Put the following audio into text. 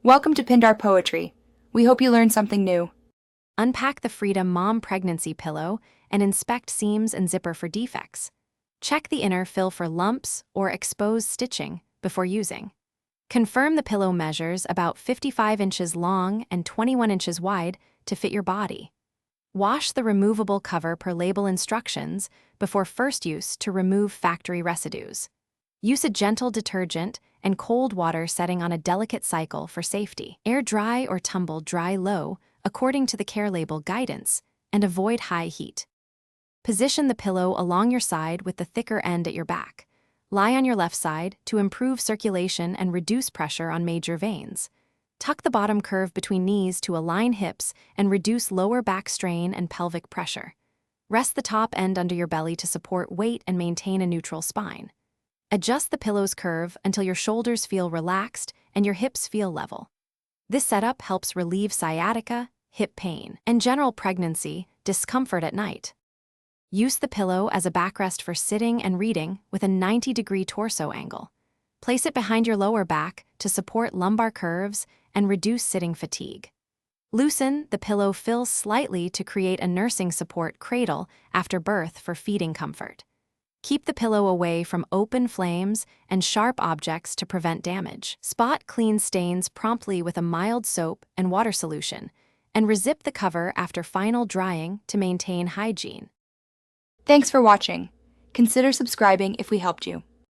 Welcome to Pindar Poetry. We hope you learned something new. Unpack the Frida Mom pregnancy pillow and inspect seams and zipper for defects. Check the inner fill for lumps or exposed stitching before using. Confirm the pillow measures about 55 inches long and 21 inches wide to fit your body. Wash the removable cover per label instructions before first use to remove factory residues. Use a gentle detergent and cold water setting on a delicate cycle for safety. Air dry or tumble dry low according to the care label guidance, and avoid high heat. Position the pillow along your side with the thicker end at your back. Lie on your left side to improve circulation and reduce pressure on major veins. Tuck the bottom curve between knees to align hips and reduce lower back strain and pelvic pressure. Rest the top end under your belly to support weight and maintain a neutral spine. Adjust the pillow's curve until your shoulders feel relaxed and your hips feel level. This setup helps relieve sciatica, hip pain, and general pregnancy discomfort at night. Use the pillow as a backrest for sitting and reading with a 90-degree torso angle. Place it behind your lower back to support lumbar curves and reduce sitting fatigue. Loosen the pillow fill slightly to create a nursing support cradle after birth for feeding comfort. Keep the pillow away from open flames and sharp objects to prevent damage. Spot clean stains promptly with a mild soap and water solution, and rezip the cover after final drying to maintain hygiene. Thanks for watching. Consider subscribing if we helped you.